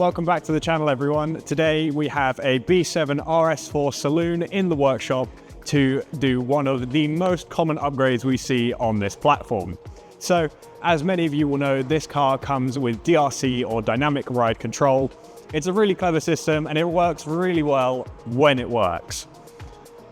Welcome back to the channel, everyone. Today we have a B7 RS4 saloon in the workshop to do one of the most common upgrades we see on this platform. So, as many of you will know, this car comes with DRC or dynamic ride control. It's a really clever system and it works really well when it works.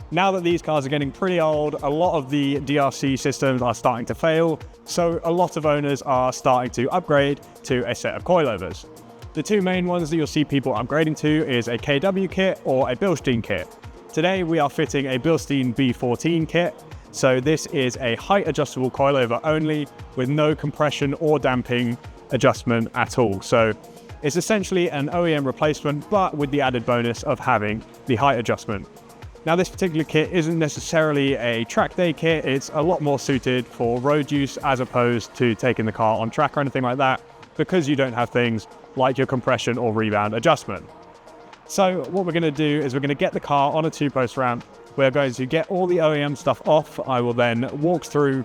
Now that these cars are getting pretty old, a lot of the DRC systems are starting to fail, so a lot of owners are starting to upgrade to a set of coilovers. The two main ones that you'll see people upgrading to is a KW kit or a BILSTEIN kit. Today we are fitting a BILSTEIN B14 kit, so this is a height adjustable coilover only with no compression or damping adjustment at all. So it's essentially an OEM replacement, but with the added bonus of having the height adjustment. Now this particular kit isn't necessarily a track day kit, it's a lot more suited for road use as opposed to taking the car on track or anything like that, because you don't have things like your compression or rebound adjustment. So what we're going to do is we're going to get the car on a two-post ramp. We're going to get all the OEM stuff off. I will then walk through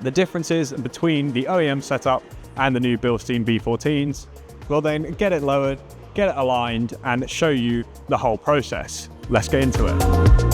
the differences between the OEM setup and the new BILSTEIN B14s. We'll then get it lowered, get it aligned, and show you the whole process. Let's get into it.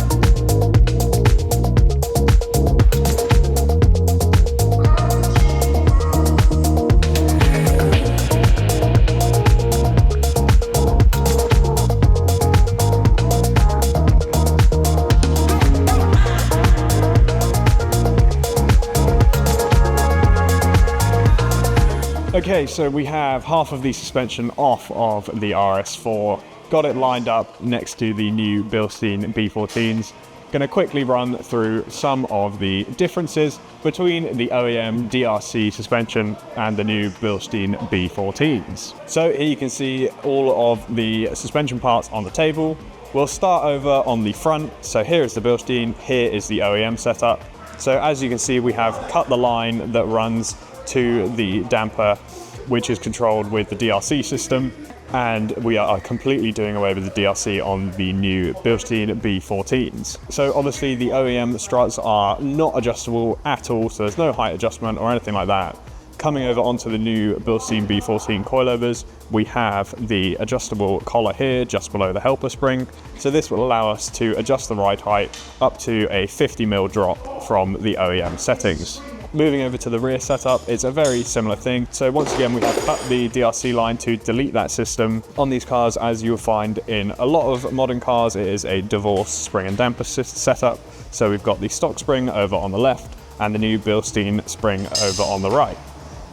Okay, so we have half of the suspension off of the RS4, got it lined up next to the new BILSTEIN B14s. Going to quickly run through some of the differences between the OEM DRC suspension and the new BILSTEIN B14s. So here you can see all of the suspension parts on the table. We'll start over on the front. So here is the BILSTEIN, here is the OEM setup. So as you can see, we have cut the line that runs to the damper, which is controlled with the DRC system, and we are completely doing away with the DRC on the new BILSTEIN B14s. So obviously the OEM struts are not adjustable at all, so there's no height adjustment or anything like that. Coming over onto the new BILSTEIN B14 coilovers, we have the adjustable collar here just below the helper spring. So this will allow us to adjust the ride height up to a 50mm drop from the OEM settings. Moving over to the rear setup, it's a very similar thing. So once again, we have cut the DRC line to delete that system. On these cars, as you'll find in a lot of modern cars, it is a divorced spring and damper setup. So we've got the stock spring over on the left and the new BILSTEIN spring over on the right.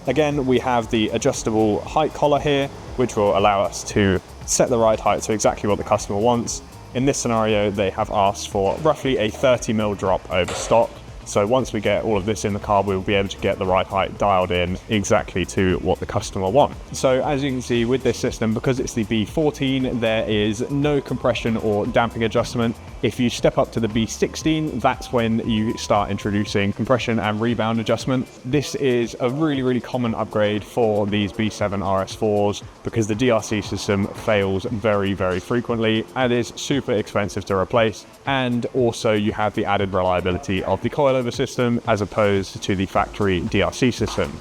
Again, we have the adjustable height collar here, which will allow us to set the ride height to exactly what the customer wants. In this scenario, they have asked for roughly a 30mm drop over stock. So once we get all of this in the car, we'll be able to get the ride height dialed in exactly to what the customer wants. So as you can see with this system, because it's the B14, there is no compression or damping adjustment. If you step up to the B16, that's when you start introducing compression and rebound adjustment. This is a really common upgrade for these B7 RS4s because the DRC system fails very frequently and is super expensive to replace. And also you have the added reliability of the coilover system as opposed to the factory DRC system.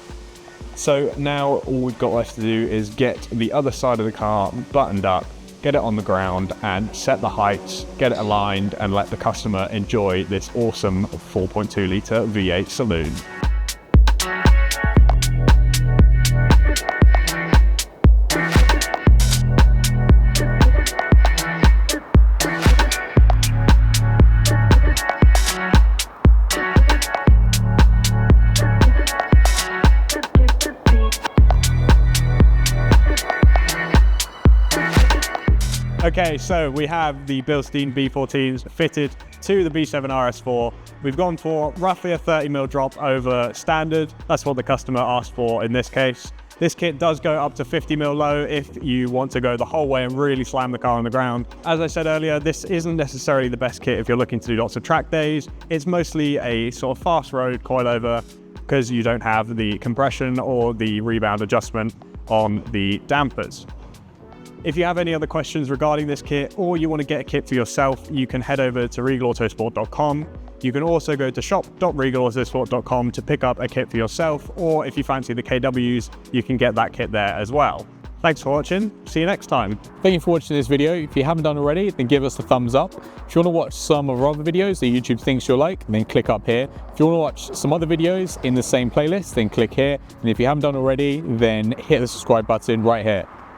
So now all we've got left to do is get the other side of the car buttoned up, get it on the ground and set the heights, get it aligned and let the customer enjoy this awesome 4.2 litre V8 saloon. Okay, so we have the BILSTEIN B14s fitted to the B7 RS4. We've gone for roughly a 30mm drop over standard. That's what the customer asked for in this case. This kit does go up to 50mm low if you want to go the whole way and really slam the car on the ground. As I said earlier, this isn't necessarily the best kit if you're looking to do lots of track days. It's mostly a sort of fast road coilover because you don't have the compression or the rebound adjustment on the dampers. If you have any other questions regarding this kit or you want to get a kit for yourself, you can head over to regalautosport.com. You can also go to shop.regalautosport.com to pick up a kit for yourself, or if you fancy the KWs, you can get that kit there as well. Thanks for watching. See you next time. Thank you for watching this video. If you haven't done already, then give us a thumbs up. If you want to watch some of our other videos that YouTube thinks you'll like, then click up here. If you want to watch some other videos in the same playlist, then click here. And if you haven't done already, then hit the subscribe button right here.